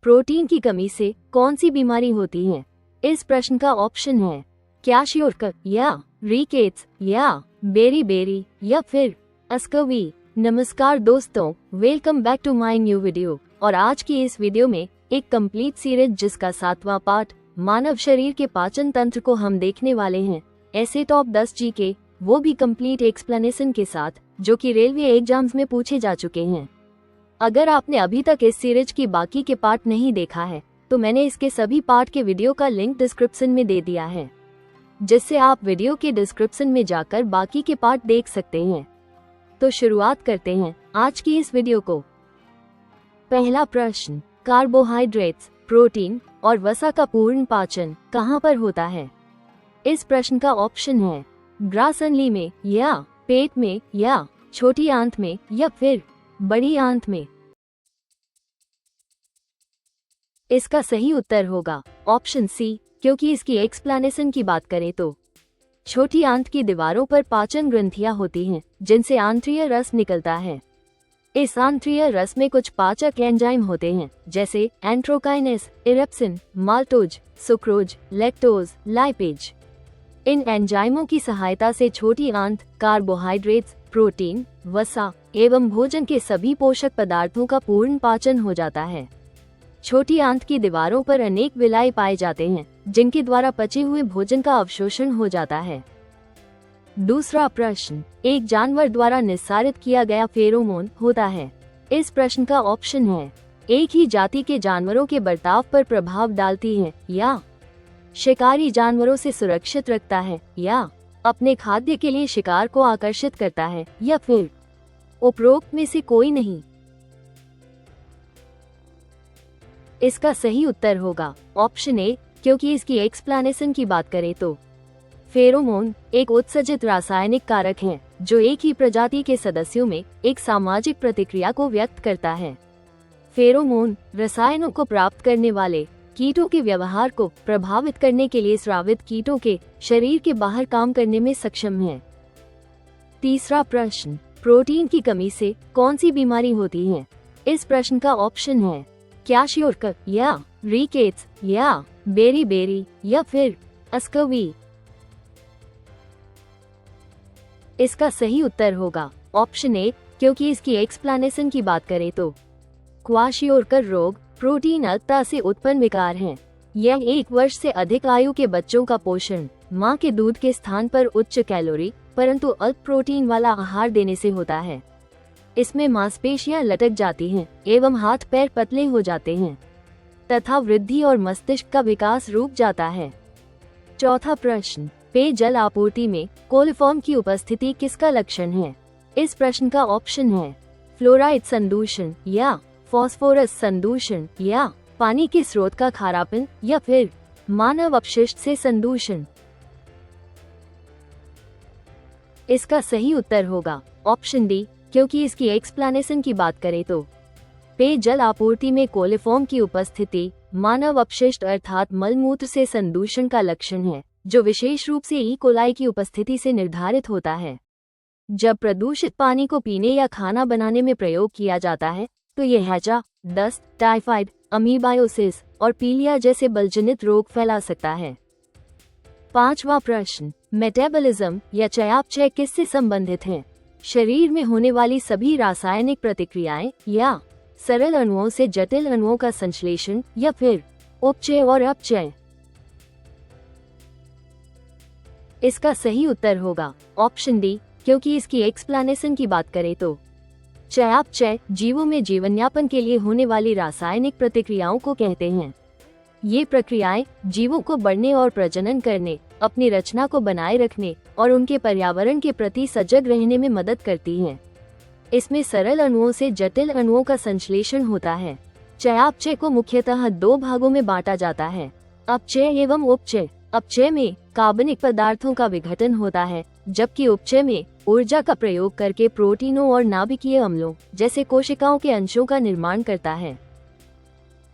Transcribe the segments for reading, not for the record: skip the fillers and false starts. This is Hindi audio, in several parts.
प्रोटीन की कमी से कौन सी बीमारी होती है? इस प्रश्न का ऑप्शन है क्वाशियोर्कर या रिकेट्स या बेरी या फिर अस्कवी। नमस्कार दोस्तों, welcome back to my new video. और आज की इस वीडियो में एक कंप्लीट सीरीज जिसका 7वां पार्ट मानव शरीर के पाचन तंत्र को हम देखने वाले हैं। ऐसे टॉप 10 जीके, वो भी कंप्लीट एक्सप्लेनेशन के साथ, जो कि रेलवे एग्जाम्स में पूछे जा चुके हैं। अगर आपने अभी तक इस सीरीज की बाकी के पार्ट नहीं देखा है तो मैंने इसके सभी पार्ट के वीडियो का लिंक डिस्क्रिप्शन में दे दिया है, जिससे आप वीडियो के डिस्क्रिप्शन में जाकर बाकी के पार्ट देख सकते हैं। तो शुरुआत करते हैं आज की इस वीडियो को। पहला प्रश्न, कार्बोहाइड्रेट्स, प्रोटीन और वसा का पूर्ण पाचन कहाँ पर होता है? इस प्रश्न का ऑप्शन है ग्रासनली में या पेट में या छोटी आंत में या फिर बड़ी आंत में। इसका सही उत्तर होगा ऑप्शन सी, क्योंकि इसकी एक्सप्लेनेशन की बात करें तो छोटी आंत की दीवारों पर पाचन ग्रंथियां होती हैं, जिनसे आंत्रीय रस निकलता है। इस आंत्रीय रस में कुछ पाचक एंजाइम होते हैं, जैसे enterokinase, erepsin, maltose, sucrose, lactose, lipase. इन एंजाइमों की सहायता से छोटी आंत कार्बोहाइड्रेट्स, प्रोटीन, वसा एवं भोजन के सभी पोषक पदार्थों का पूर्ण पाचन हो जाता है। छोटी आंत की दीवारों पर अनेक विलायक पाए जाते हैं, जिनके द्वारा पचे हुए भोजन का अवशोषण हो जाता है। दूसरा प्रश्न, एक जानवर द्वारा निस्सारित किया गया फेरोमोन होता है। इस प्रश्न का ऑप्शन है एक ही जाति के जानवरों के बर्ताव पर प्रभाव डालती है या शिकारी जानवरों से सुरक्षित रखता है या अपने खाद्य के लिए शिकार को आकर्षित करता है या फिर उपरोक्त में से कोई नहीं। इसका सही उत्तर होगा ऑप्शन ए, क्योंकि इसकी एक्सप्लेनेशन की बात करें तो फेरोमोन एक उत्सर्जित रासायनिक कारक है जो एक ही प्रजाति के सदस्यों में एक सामाजिक प्रतिक्रिया को व्यक्त करता है। फेरोमोन रसायनों को प्राप्त करने वाले कीटों के व्यवहार को प्रभावित करने के लिए स्रावित कीटों के शरीर के बाहर काम करने में सक्षम है। तीसरा प्रश्न, प्रोटीन की कमी से कौन सी बीमारी होती है? इस प्रश्न का ऑप्शन है क्वाशियोर्कर या रिकेट्स या बेरी या फिर अस्कवी। इसका सही उत्तर होगा ऑप्शन ए, क्योंकि इसकी एक्सप्लेनेशन की बात करें तो क्वाशियोर्कर रोग प्रोटीन अल्पता से उत्पन्न विकार है। यह 1 वर्ष से अधिक आयु के बच्चों का पोषण मां के दूध के स्थान पर उच्च कैलोरी परंतु अल्प प्रोटीन वाला आहार देने से होता है। इसमें मांसपेशियां लटक जाती हैं एवं हाथ पैर पतले हो जाते हैं तथा वृद्धि और मस्तिष्क का विकास रुक जाता है। चौथा प्रश्न, पेयजल आपूर्ति में कोलिफॉर्म की उपस्थिति किसका लक्षण है? इस प्रश्न का ऑप्शन है फ्लोराइड संदूषण या फास्फोरस संदूषण या पानी के स्रोत का खारापन या फिर मानव अपशिष्ट से संदूषण। इसका सही उत्तर होगा ऑप्शन डी, क्योंकि इसकी एक्सप्लेनेशन की बात करें तो पेयजल आपूर्ति में कोलिफॉर्म की उपस्थिति मानव अपशिष्ट अर्थात मलमूत्र से संदूषण का लक्षण है, जो विशेष रूप से ई कोलाई की उपस्थिति से निर्धारित होता है। जब प्रदूषित पानी को पीने या खाना बनाने में प्रयोग किया जाता है तो यह हैजा, दस्त, टाइफाइड, अमीबायोसिस और पीलिया जैसे बलजनित रोग फैला सकता है। पांचवा प्रश्न, मेटाबॉलिज्म या चयापचय किससे संबंधित है? शरीर में होने वाली सभी रासायनिक प्रतिक्रियाएं या सरल अणुओं से जटिल अणुओं का संश्लेषण या फिर उपचय और अपचय। इसका सही उत्तर होगा ऑप्शन डी, क्योंकि इसकी एक्सप्लेनेशन की बात करें तो चयापचय जीवों में जीवनयापन के लिए होने वाली रासायनिक प्रतिक्रियाओं को कहते हैं। ये प्रक्रियाएं जीवों को बढ़ने और प्रजनन करने, अपनी रचना को बनाए रखने और उनके पर्यावरण के प्रति सजग रहने में मदद करती हैं। इसमें सरल अणुओं से जटिल अणुओं का संश्लेषण होता है। चयापचय को मुख्यतः 2 भागों में बांटा जाता है, अपचय एवं उपचय। अपचय में कार्बनिक पदार्थों का विघटन होता है, जबकि उपचय में ऊर्जा का प्रयोग करके प्रोटीनों और नाभिकीय अम्लों जैसे कोशिकाओं के अंशों का निर्माण करता है।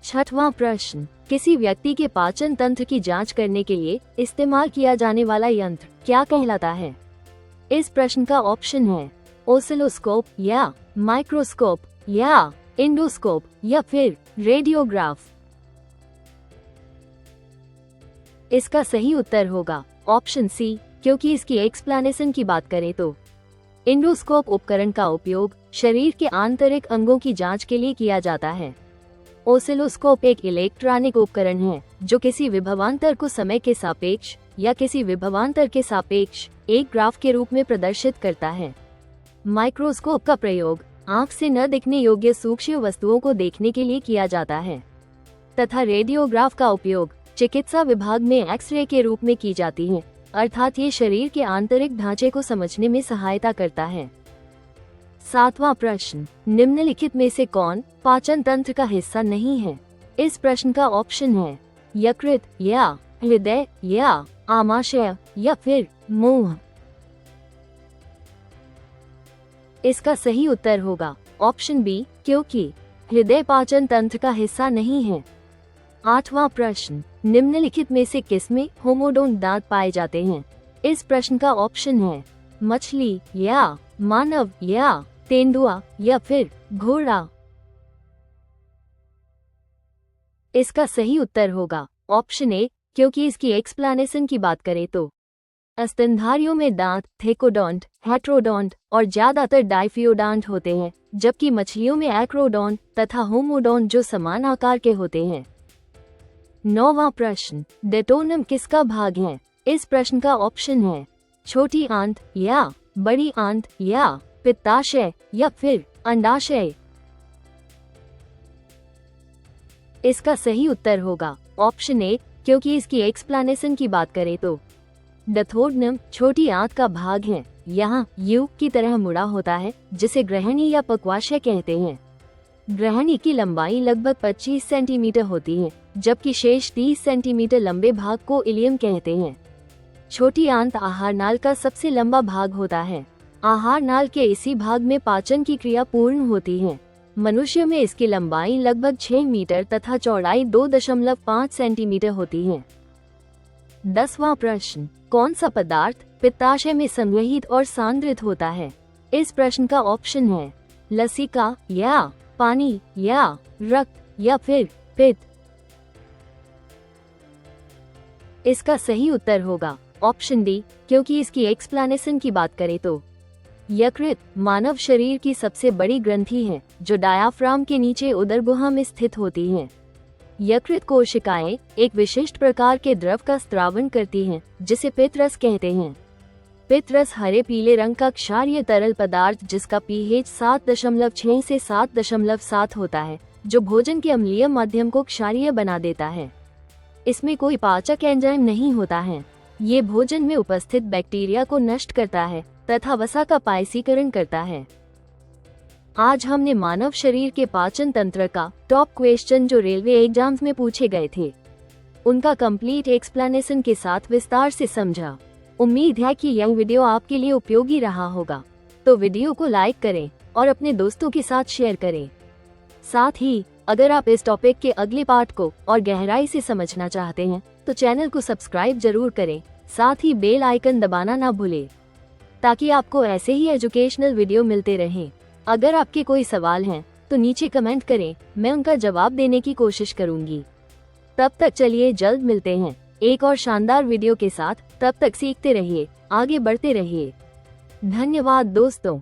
छठवां प्रश्न, किसी व्यक्ति के पाचन तंत्र की जांच करने के लिए इस्तेमाल किया जाने वाला यंत्र क्या कहलाता है? इस प्रश्न का ऑप्शन है ओसिलोस्कोप या माइक्रोस्कोप या इंडोस्कोप या फिर रेडियोग्राफ। इसका सही उत्तर होगा ऑप्शन सी, क्योंकि इसकी एक्सप्लेनेशन की बात करें तो एंडोस्कोप उपकरण का उपयोग शरीर के आंतरिक अंगों की जांच के लिए किया जाता है। ओसिलोस्कोप एक इलेक्ट्रॉनिक उपकरण है जो किसी विभवांतर को समय के सापेक्ष या किसी विभवांतर के सापेक्ष एक ग्राफ के रूप में प्रदर्शित करता है। माइक्रोस्कोप का प्रयोग आंख से न दिखने योग्य सूक्ष्म वस्तुओं को देखने के लिए किया जाता है तथा रेडियोग्राफ का उपयोग चिकित्सा विभाग में एक्सरे के रूप में की जाती है, अर्थात ये शरीर के आंतरिक ढांचे को समझने में सहायता करता है। 7वां प्रश्न, निम्नलिखित में से कौन पाचन तंत्र का हिस्सा नहीं है? इस प्रश्न का ऑप्शन है यकृत या हृदय या आमाशय या फिर मुंह। इसका सही उत्तर होगा ऑप्शन बी, क्योंकि हृदय पाचन तंत्र का हिस्सा नहीं है। 8वां प्रश्न, निम्नलिखित में से किसमें होमोडोंट दांत पाए जाते हैं? इस प्रश्न का ऑप्शन है मछली या मानव या तेंदुआ या फिर घोड़ा। इसका सही उत्तर होगा ऑप्शन ए, क्योंकि इसकी एक्सप्लेनेशन की बात करें तो स्तनधारियों में दांत थेकोडोंट, हेट्रोडोंट और ज्यादातर डाइफियोडोंट होते हैं, जबकि मछलियों में एक्रोडोंट तथा होमोडोंट जो समान आकार के होते हैं। 9वां प्रश्न, डेटोनम किसका भाग है? इस प्रश्न का ऑप्शन है छोटी आंत या बड़ी आंत या पित्ताशय या फिर अंडाशय। इसका सही उत्तर होगा ऑप्शन ए, क्योंकि इसकी एक्सप्लेनेशन की बात करें तो डेटोनम छोटी आंत का भाग है। यहाँ यू की तरह मुड़ा होता है जिसे ग्रहणी या पक्वाशय कहते हैं। ग्रहणी की लंबाई लगभग 25 सेंटीमीटर होती है, जबकि शेष 30 सेंटीमीटर लंबे भाग को इलियम कहते हैं। छोटी आंत आहार नाल का सबसे लंबा भाग होता है। आहार नाल के इसी भाग में पाचन की क्रिया पूर्ण होती है। मनुष्य में इसकी लंबाई लगभग 6 मीटर तथा चौड़ाई 2.5 सेंटीमीटर होती है। 10वां प्रश्न, कौन सा पदार्थ पित्ताशय में संग्रहित और सांद्रित होता है? इस प्रश्न का ऑप्शन है लसिका या पानी या रक्त या फिर पित्त। इसका सही उत्तर होगा ऑप्शन डी, क्योंकि इसकी एक्सप्लेनेशन की बात करें तो यकृत मानव शरीर की सबसे बड़ी ग्रंथि है जो डायाफ्राम के नीचे उदर गुहा में स्थित होती है। यकृत कोशिकाएं एक विशिष्ट प्रकार के द्रव का स्त्रावन करती हैं, जिसे पित्तरस कहते हैं। पित्तरस हरे पीले रंग का क्षारीय तरल पदार्थ जिसका पीएच 7.6 से 7.7 होता है, जो भोजन के अम्लीय माध्यम को क्षारीय बना देता है। इसमें कोई पाचक एंजाइम नहीं होता है। ये भोजन में उपस्थित बैक्टीरिया को नष्ट करता है तथा वसा का पायसीकरण करता है। आज हमने मानव शरीर के पाचन तंत्र का टॉप क्वेश्चन जो रेलवे एग्जाम्स में पूछे गए थे उनका कंप्लीट एक्सप्लेनेशन के साथ विस्तार से समझा। उम्मीद है कि यह वीडियो आपके लिए उपयोगी रहा होगा। तो वीडियो को लाइक करें और अपने दोस्तों के साथ शेयर करें। साथ ही अगर आप इस टॉपिक के अगले पार्ट को और गहराई से समझना चाहते हैं तो चैनल को सब्सक्राइब जरूर करें, साथ ही बेल आइकन दबाना ना भूलें ताकि आपको ऐसे ही एजुकेशनल वीडियो मिलते रहें। अगर आपके कोई सवाल हैं तो नीचे कमेंट करें, मैं उनका जवाब देने की कोशिश करूंगी। तब तक चलिए जल्द मिलते हैं एक और शानदार वीडियो के साथ। तब तक सीखते रहिए, आगे बढ़ते रहिए। धन्यवाद दोस्तों।